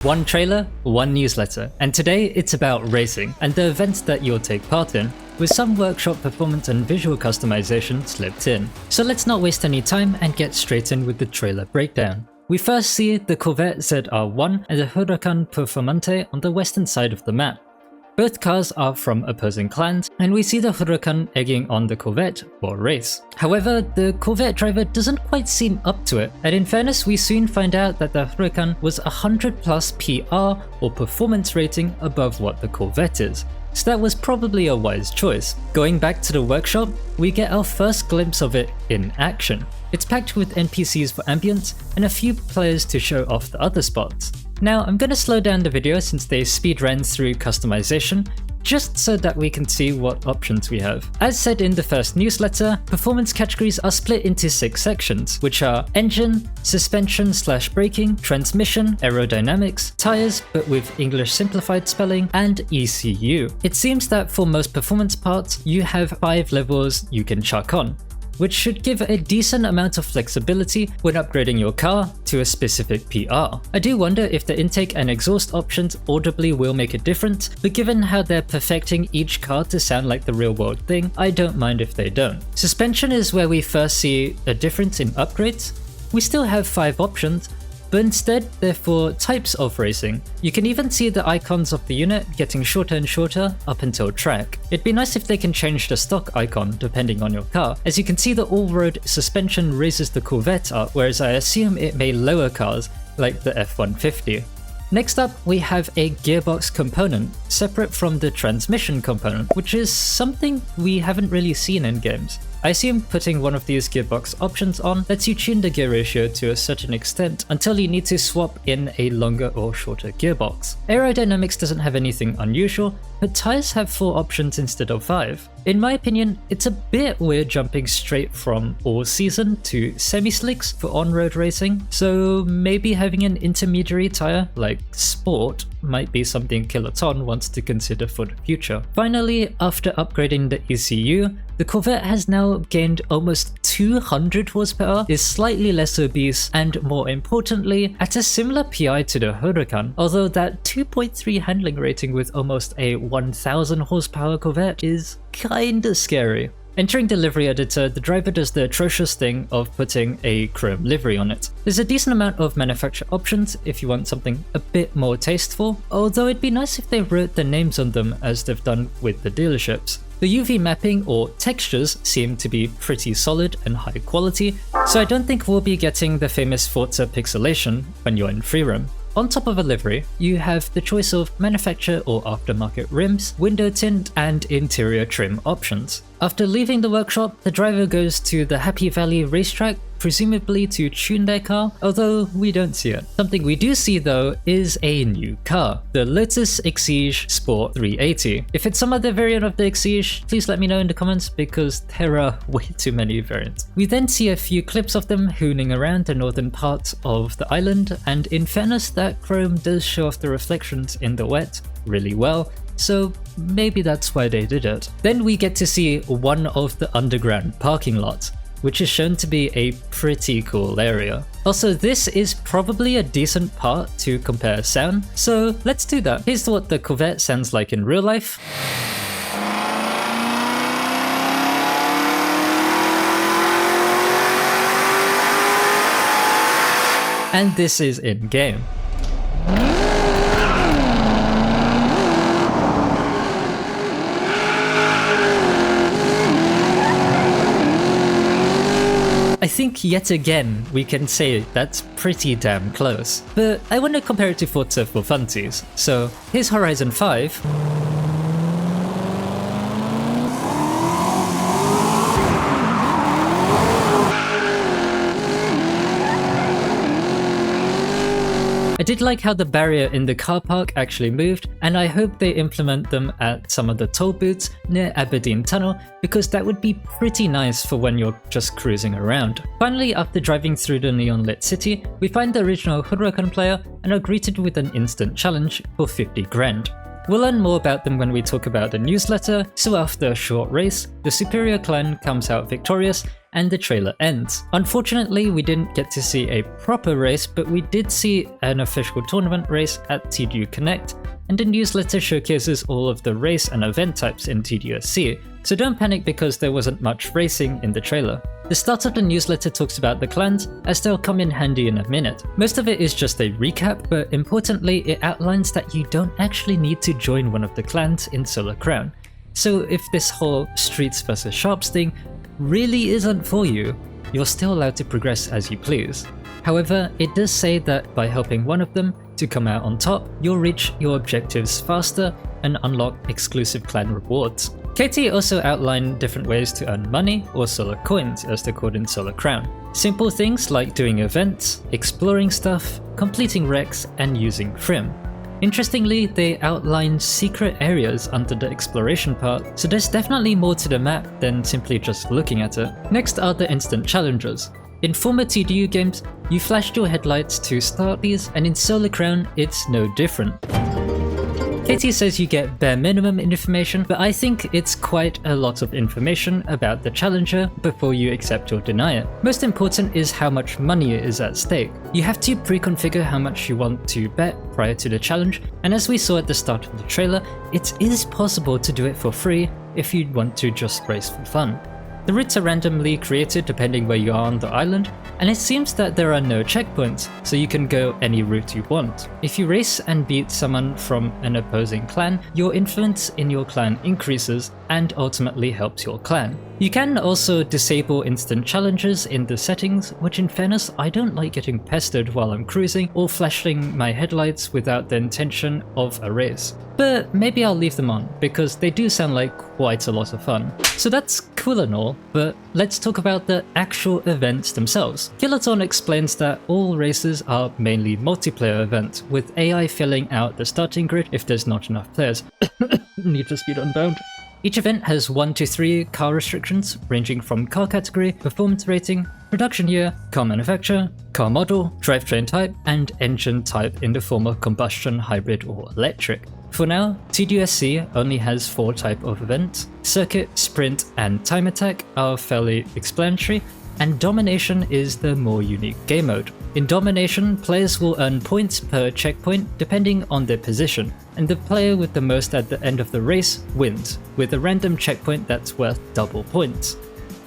One trailer, one newsletter, and today it's about racing and the events that you'll take part in, with some workshop performance and visual customization slipped in. So let's not waste any time and get straight in with the trailer breakdown. We first see the Corvette ZR1 and the Huracan Performante on the western side of the map. Both cars are from opposing clans, and we see the Huracan egging on the Corvette for a race. However, the Corvette driver doesn't quite seem up to it, and in fairness we soon find out that the Huracan was 100 plus PR or performance rating above what the Corvette is. So that was probably a wise choice. Going back to the workshop, we get our first glimpse of it in action. It's packed with NPCs for ambience and a few players to show off the other spots. Now I'm gonna slow down the video since they speed ran through customization, just so that we can see what options we have. As said in the first newsletter, performance categories are split into 6 sections, which are engine, suspension/braking, transmission, aerodynamics, tires but with English simplified spelling, and ECU. It seems that for most performance parts, you have 5 levels you can chuck on, which should give a decent amount of flexibility when upgrading your car to a specific PR. I do wonder if the intake and exhaust options audibly will make a difference, but given how they're perfecting each car to sound like the real world thing, I don't mind if they don't. Suspension is where we first see a difference in upgrades. We still have 5 options, but instead they're for types of racing. You can even see the icons of the unit getting shorter and shorter up until track. It'd be nice if they can change the stock icon depending on your car. As you can see, the all-road suspension raises the Corvette up, whereas I assume it may lower cars like the F-150. Next up, we have a gearbox component, separate from the transmission component, which is something we haven't really seen in games. I assume putting one of these gearbox options on lets you tune the gear ratio to a certain extent until you need to swap in a longer or shorter gearbox. Aerodynamics doesn't have anything unusual, but tires have 4 options instead of 5. In my opinion, it's a bit weird jumping straight from all-season to semi-slicks for on-road racing, so maybe having an intermediary tire like Sport might be something Kylotonn wants to consider for the future. Finally, after upgrading the ECU, the Corvette has now gained almost 200 horsepower, is slightly less obese, and more importantly, at a similar PI to the Huracan, although that 2.3 handling rating with almost a 1000 horsepower Corvette is kinda scary. Entering the livery editor, the driver does the atrocious thing of putting a chrome livery on it. There's a decent amount of manufacturer options if you want something a bit more tasteful, although it'd be nice if they wrote the names on them as they've done with the dealerships. The UV mapping or textures seem to be pretty solid and high quality, so I don't think we'll be getting the famous Forza pixelation when you're in free roam. On top of a livery, you have the choice of manufacturer or aftermarket rims, window tint, and interior trim options. After leaving the workshop, the driver goes to the Happy Valley racetrack, presumably to tune their car, although we don't see it. Something we do see though is a new car, the Lotus Exige Sport 380. If it's some other variant of the Exige, please let me know in the comments because there are way too many variants. We then see a few clips of them hooning around the northern part of the island, and in fairness, that chrome does show off the reflections in the wet really well, so maybe that's why they did it. Then we get to see one of the underground parking lots, which is shown to be a pretty cool area. Also, this is probably a decent part to compare sound, so let's do that. Here's what the Corvette sounds like in real life. And this is in game. I think yet again we can say that's pretty damn close, but I want to compare it to Forza for funsies. So here's Horizon 5. I did like how the barrier in the car park actually moved, and I hope they implement them at some of the toll booths near Aberdeen Tunnel, because that would be pretty nice for when you're just cruising around. Finally, after driving through the neon lit city, we find the original Huracan player and are greeted with an instant challenge for 50 grand. We'll learn more about them when we talk about the newsletter, so after a short race, the superior clan comes out victorious and the trailer ends. Unfortunately, we didn't get to see a proper race, but we did see an official tournament race at TDU Connect, and the newsletter showcases all of the race and event types in TDUSC, so don't panic because there wasn't much racing in the trailer. The start of the newsletter talks about the clans, as they'll come in handy in a minute. Most of it is just a recap, but importantly it outlines that you don't actually need to join one of the clans in Solar Crown. So if this whole streets versus sharps thing really isn't for you, you're still allowed to progress as you please. However, it does say that by helping one of them to come out on top, you'll reach your objectives faster and unlock exclusive clan rewards. KT also outlined different ways to earn money, or solar coins as they're called in Solar Crown. Simple things like doing events, exploring stuff, completing wrecks, and using Frim. Interestingly, they outline secret areas under the exploration part, so there's definitely more to the map than simply just looking at it. Next are the instant challenges. In former TDU games, you flashed your headlights to start these, and in Solar Crown, it's no different. KT says you get bare minimum information, but I think it's quite a lot of information about the challenger before you accept or deny it. Most important is how much money is at stake. You have to pre-configure how much you want to bet prior to the challenge, and as we saw at the start of the trailer, it is possible to do it for free if you want to just race for fun. The routes are randomly created depending where you are on the island, and it seems that there are no checkpoints, so you can go any route you want. If you race and beat someone from an opposing clan, your influence in your clan increases and ultimately helps your clan. You can also disable instant challenges in the settings, which in fairness I don't like getting pestered while I'm cruising or flashing my headlights without the intention of a race. But maybe I'll leave them on, because they do sound like quite a lot of fun. So that's cool and all, but let's talk about the actual events themselves. Kylotonn explains that all races are mainly multiplayer events, with AI filling out the starting grid if there's not enough players. Need for Speed Unbound. Each event has 1 to 3 car restrictions, ranging from car category, performance rating, production year, car manufacturer, car model, drivetrain type, and engine type in the form of combustion, hybrid, or electric. For now, TDUSC only has 4 types of events. Circuit, Sprint, and Time Attack are fairly explanatory, and Domination is the more unique game mode. In Domination, players will earn points per checkpoint depending on their position, and the player with the most at the end of the race wins, with a random checkpoint that's worth double points.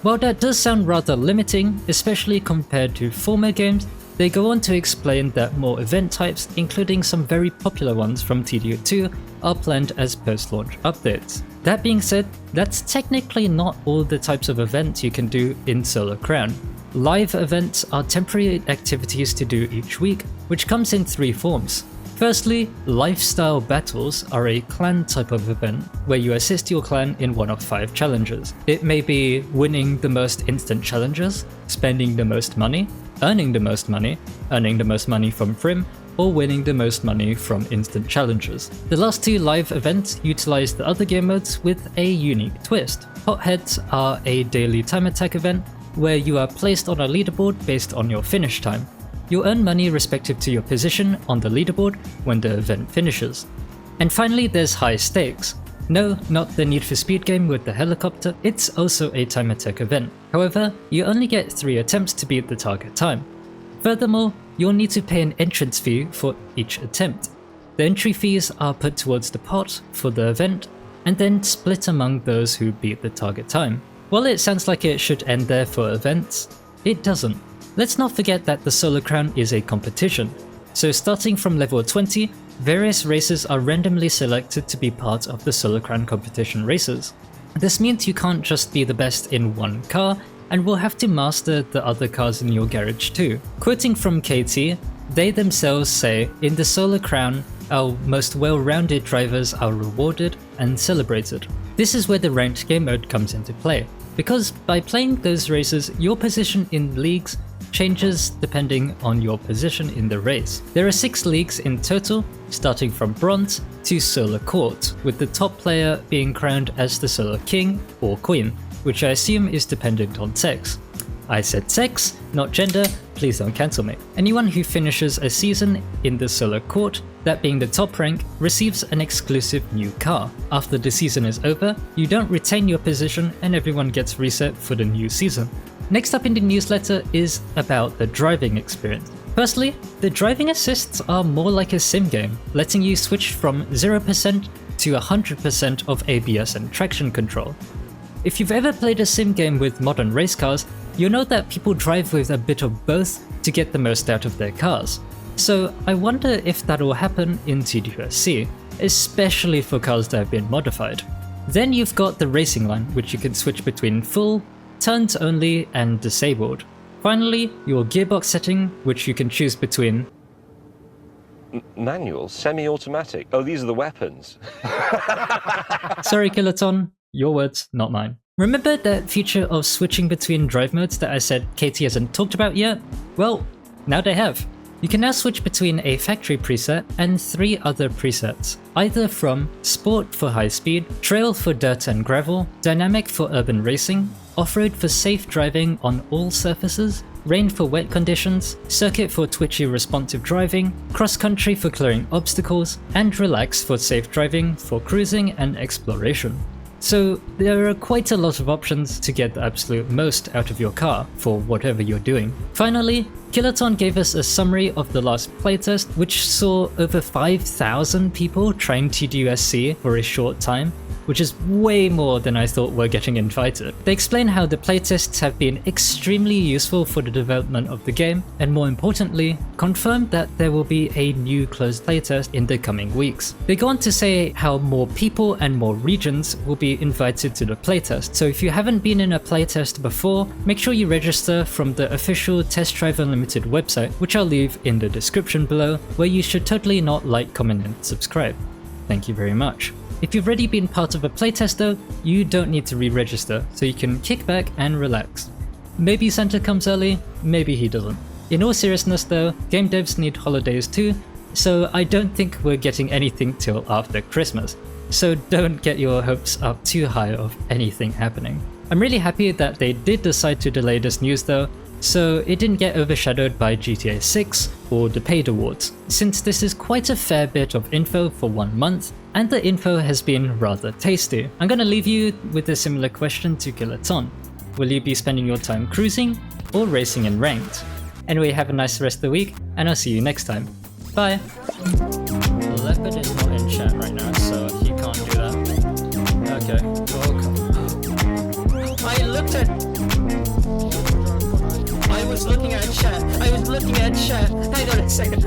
While that does sound rather limiting, especially compared to former games, they go on to explain that more event types, including some very popular ones from TDU2, are planned as post-launch updates. That being said, that's technically not all the types of events you can do in Solar Crown. Live events are temporary activities to do each week, which comes in 3 forms. Firstly, lifestyle battles are a clan type of event where you assist your clan in one of 5 challenges. It may be winning the most instant challenges, spending the most money, earning the most money from Frim, or winning the most money from instant challenges. The last 2 live events utilize the other game modes with a unique twist. Hotheads are a daily time attack event where you are placed on a leaderboard based on your finish time. You'll earn money respective to your position on the leaderboard when the event finishes. And finally, there's high stakes. No, not the Need for Speed game with the helicopter, it's also a time attack event. However, you only get 3 attempts to beat the target time. Furthermore, you'll need to pay an entrance fee for each attempt. The entry fees are put towards the pot for the event, and then split among those who beat the target time. While it sounds like it should end there for events, it doesn't. Let's not forget that the Solar Crown is a competition, so starting from level 20, various races are randomly selected to be part of the Solar Crown competition races. This means you can't just be the best in one car, and will have to master the other cars in your garage too. Quoting from KT, they themselves say, "In the Solar Crown, our most well-rounded drivers are rewarded and celebrated." This is where the ranked game mode comes into play, because by playing those races, your position in leagues changes depending on your position in the race. There are 6 leagues in total, starting from Bronze to Solar Court, with the top player being crowned as the Solar King or Queen, which I assume is dependent on sex. I said sex, not gender, please don't cancel me. Anyone who finishes a season in the solo court, that being the top rank, receives an exclusive new car. After the season is over, you don't retain your position and everyone gets reset for the new season. Next up in the newsletter is about the driving experience. Firstly, the driving assists are more like a sim game, letting you switch from 0% to 100% of ABS and traction control. If you've ever played a sim game with modern race cars, you'll know that people drive with a bit of both to get the most out of their cars. So I wonder if that'll happen in TDUSC, especially for cars that have been modified. Then you've got the racing line, which you can switch between full, turns only, and disabled. Finally, your gearbox setting, which you can choose between manual, semi-automatic. Oh, these are the weapons. Sorry, Kylotonn. Your words, not mine. Remember that feature of switching between drive modes that I said Katie hasn't talked about yet? Well, now they have. You can now switch between a factory preset and 3 other presets, either from Sport for high speed, Trail for dirt and gravel, Dynamic for urban racing, Off-road for safe driving on all surfaces, Rain for wet conditions, Circuit for twitchy responsive driving, Cross country for clearing obstacles, and Relax for safe driving for cruising and exploration. So there are quite a lot of options to get the absolute most out of your car for whatever you're doing. Finally, Kylotonn gave us a summary of the last playtest, which saw over 5,000 people trying TDUSC for a short time, which is way more than I thought were getting invited. They explain how the playtests have been extremely useful for the development of the game, and more importantly, confirmed that there will be a new closed playtest in the coming weeks. They go on to say how more people and more regions will be invited to the playtest, so if you haven't been in a playtest before, make sure you register from the official Test Drive Unlimited website, which I'll leave in the description below, where you should totally not like, comment and subscribe. Thank you very much. If you've already been part of a playtest though, you don't need to re-register, so you can kick back and relax. Maybe Santa comes early, maybe he doesn't. In all seriousness though, game devs need holidays too, so I don't think we're getting anything till after Christmas. So don't get your hopes up too high of anything happening. I'm really happy that they did decide to delay this news though, so it didn't get overshadowed by GTA 6 or the paid awards, since this is quite a fair bit of info for 1 month, and the info has been rather tasty. I'm gonna leave you with a similar question to Kylotonn. Will you be spending your time cruising or racing in ranked? Anyway, have a nice rest of the week, and I'll see you next time. Bye! Leopard is not in chat right now, so he can't do that. Okay, welcome. I looked at... I was looking at chat. Hang on a second.